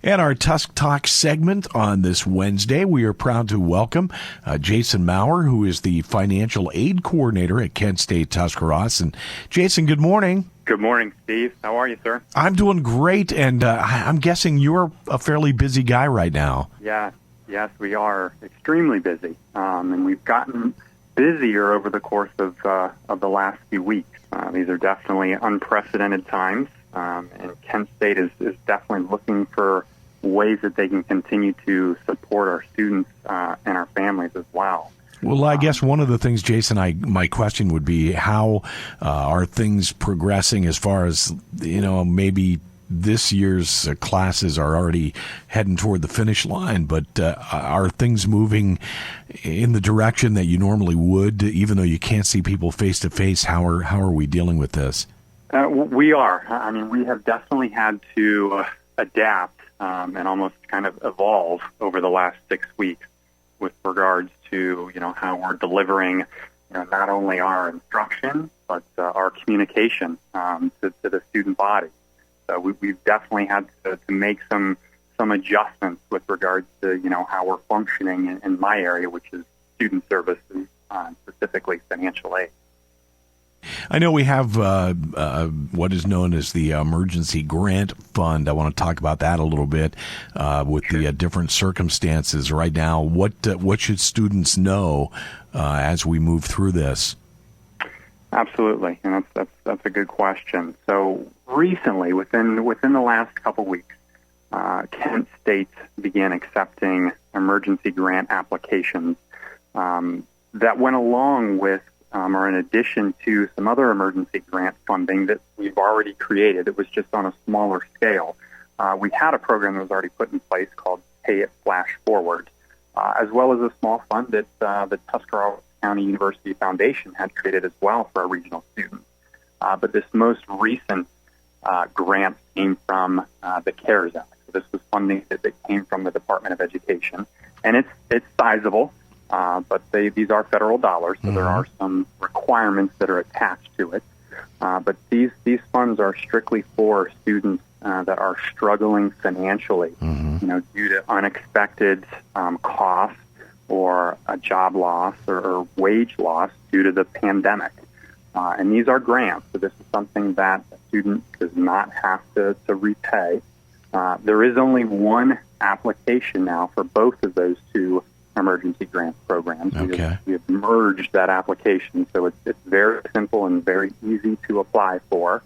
And our Tusk Talk segment on this Wednesday, we are proud to welcome Jason Maurer, who is the Financial Aid Coordinator at Kent State Tuscarawas. And Jason, good morning. Good morning, Steve. How are you, sir? I'm doing great, and I'm guessing you're a fairly busy guy right now. Yes, we are extremely busy, and we've gotten busier over the course of the last few weeks. These are definitely unprecedented times, and Kent State is definitely looking for ways that they can continue to support our students and our families as well. Well, I guess one of the things, Jason, my question would be, how are things progressing as far as, maybe this year's classes are already heading toward the finish line, but are things moving in the direction that you normally would, even though you can't see people face to face? How are we dealing with this? We are. I mean, we have definitely had to adapt and almost kind of evolve over the last 6 weeks with regards to, how we're delivering, not only our instruction, but our communication to the student body. So we've definitely had to make some adjustments with regards to, how we're functioning in my area, which is student services, specifically financial aid. I know we have what is known as the Emergency Grant Fund. I want to talk about that a little bit with the different circumstances right now. What should students know as we move through this? Absolutely, and that's a good question. So recently, within the last couple weeks, Kent State began accepting emergency grant applications that went along with or in addition to some other emergency grant funding that we've already created. It was just on a smaller scale. We had a program that was already put in place called Pay It Flash Forward, as well as a small fund that the Tuscarawas County University Foundation had created as well for our regional students. But this most recent grant came from the CARES Act. So this was funding that came from the Department of Education, and it's sizable. But these are federal dollars, so there are some requirements that are attached to it. But these funds are strictly for students that are struggling financially, due to unexpected costs or a job loss or wage loss due to the pandemic. And these are grants, so this is something that a student does not have to repay. There is only one application now for both of those two emergency grant programs. Okay. We have merged that application, so it's very simple and very easy to apply for.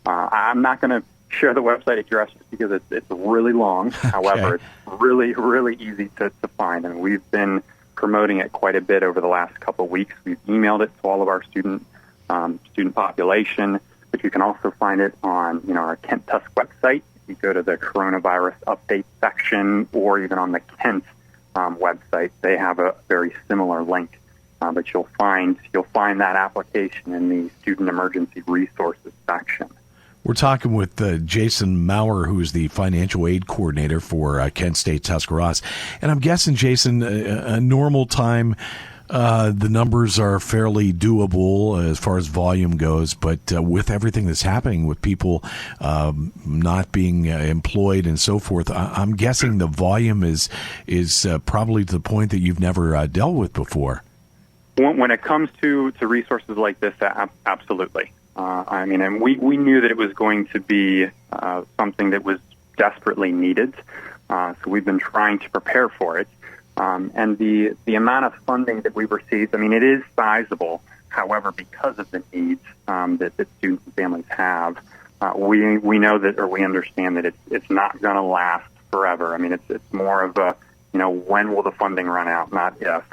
I'm not going to share the website address just because it's really long. Okay. However, it's really, really easy to find, and we've been promoting it quite a bit over the last couple of weeks. We've emailed it to all of our student population, but you can also find it on our Kent Tusk website. You go to the coronavirus update section, or even on the Kent website, they have a very similar link, but you'll find that application in the Student Emergency Resources section. We're talking with Jason Maurer, who is the Financial Aid Coordinator for Kent State Tuscarawas. And I'm guessing, Jason, a normal time, the numbers are fairly doable as far as volume goes, but with everything that's happening with people not being employed and so forth, I'm guessing the volume is probably to the point that you've never dealt with before. When it comes to resources like this, absolutely. And we knew that it was going to be something that was desperately needed, so we've been trying to prepare for it. And the amount of funding that we've received, it is sizable. However, because of the needs that students and families have, we know that, or we understand that it's not going to last forever. It's more of a, when will the funding run out, not if.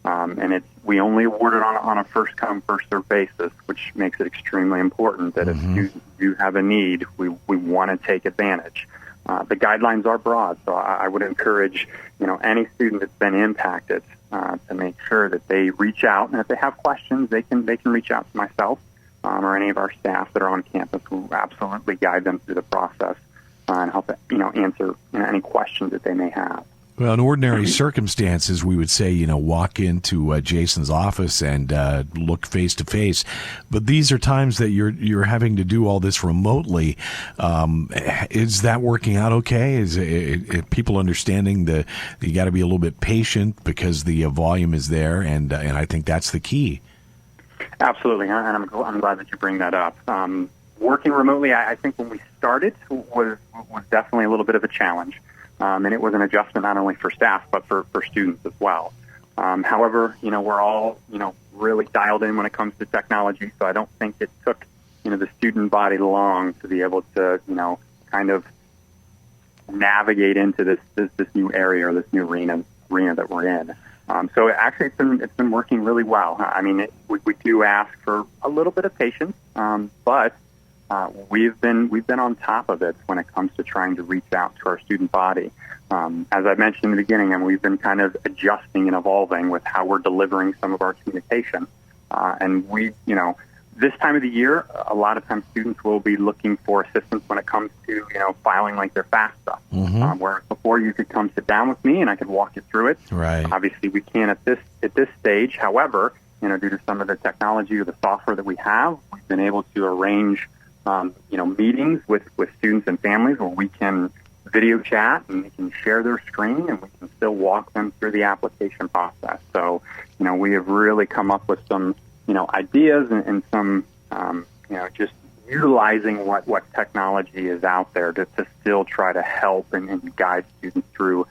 And we only award it on a first come, first served basis, which makes it extremely important that if you have a need, we want to take advantage. The guidelines are broad, so I would encourage, any student that's been impacted to make sure that they reach out, and if they have questions, they can reach out to myself or any of our staff that are on campus who will absolutely guide them through the process and help answer any questions that they may have. Well, in ordinary circumstances, we would say, walk into Jason's office and look face to face. But these are times that you're having to do all this remotely. Is that working out okay? Is people understanding that you got to be a little bit patient because the volume is there, and I think that's the key. Absolutely, and I'm glad that you bring that up. Working remotely, I think when we started was definitely a little bit of a challenge. And it was an adjustment not only for staff, but for students as well. However, we're all, really dialed in when it comes to technology, so I don't think it took, the student body long to be able to, kind of navigate into this new area or this new arena that we're in. So actually, it's been working really well. I mean, we do ask for a little bit of patience, but we've been on top of it when it comes to trying to reach out to our student body. As I mentioned in the beginning, and we've been kind of adjusting and evolving with how we're delivering some of our communication. And we, this time of the year, a lot of times students will be looking for assistance when it comes to, filing like their FAFSA. Where before you could come sit down with me and I could walk you through it. Right. Obviously, we can't at this stage. However, due to some of the technology or the software that we have, we've been able to arrange meetings with students and families where we can video chat and we can share their screen and we can still walk them through the application process. So, we have really come up with some, ideas and some, just utilizing what technology is out there to still try to help and guide students through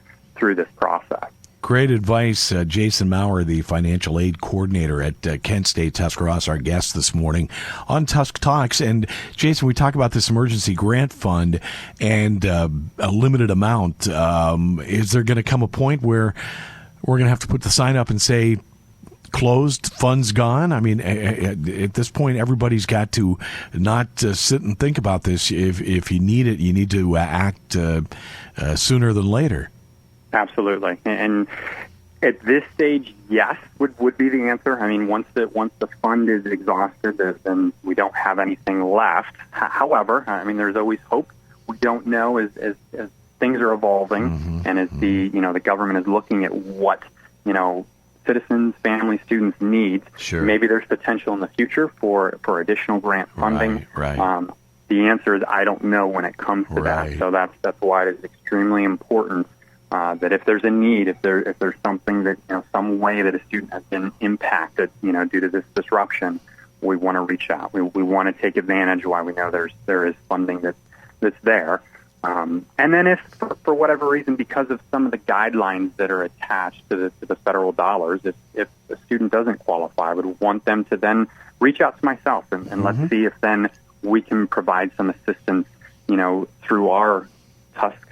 this process. Great advice. Jason Maurer, the financial aid coordinator at Kent State Tuscarawas, our guest this morning on Tusk Talks. And Jason, we talk about this emergency grant fund and a limited amount. Is there going to come a point where we're going to have to put the sign up and say, closed, funds gone? I mean, at this point, everybody's got to not sit and think about this. If you need it, you need to act sooner than later. Absolutely. And at this stage, yes, would be the answer. I mean, once the fund is exhausted, then we don't have anything left. However, I mean, there's always hope. We don't know as things are evolving and as the government is looking at what, citizens, families, students need. Sure. Maybe there's potential in the future for additional grant funding. Right. The answer is I don't know when it comes to that. So that's why it is extremely important that if there's a need, if there's something that, some way that a student has been impacted, due to this disruption, we want to reach out. We want to take advantage while we know there is funding that's there. And then if for whatever reason, because of some of the guidelines that are attached to the federal dollars, if a student doesn't qualify, I would want them to then reach out to myself and let's see if then we can provide some assistance, through our Tusk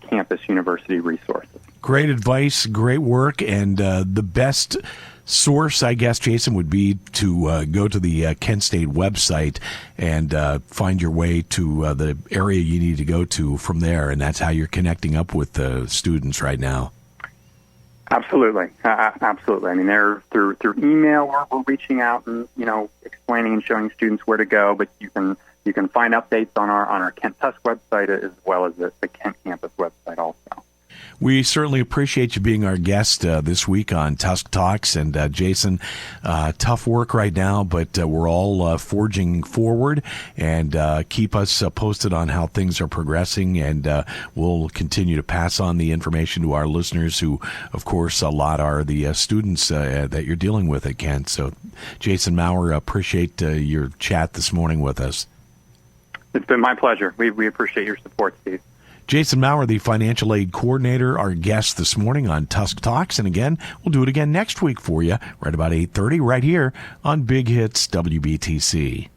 campus university resources. Great advice, great work, and the best source, I guess, Jason, would be to go to the Kent State website and find your way to the area you need to go to from there, and that's how you're connecting up with the students right now. Absolutely. Absolutely. I mean, they're through email, we're reaching out and, explaining and showing students where to go, but you can find updates on our Kent Tusk website as well as the Kent campus website also. We certainly appreciate you being our guest this week on Tusk Talks. And Jason, tough work right now, but we're all forging forward, and keep us posted on how things are progressing. And we'll continue to pass on the information to our listeners who, of course, a lot are the students that you're dealing with at Kent. So, Jason Maurer, appreciate your chat this morning with us. It's been my pleasure. We appreciate your support, Steve. Jason Maurer, the financial aid coordinator, our guest this morning on Tusk Talks. And again, we'll do it again next week for you, right about 8:30, right here on Big Hits WBTC.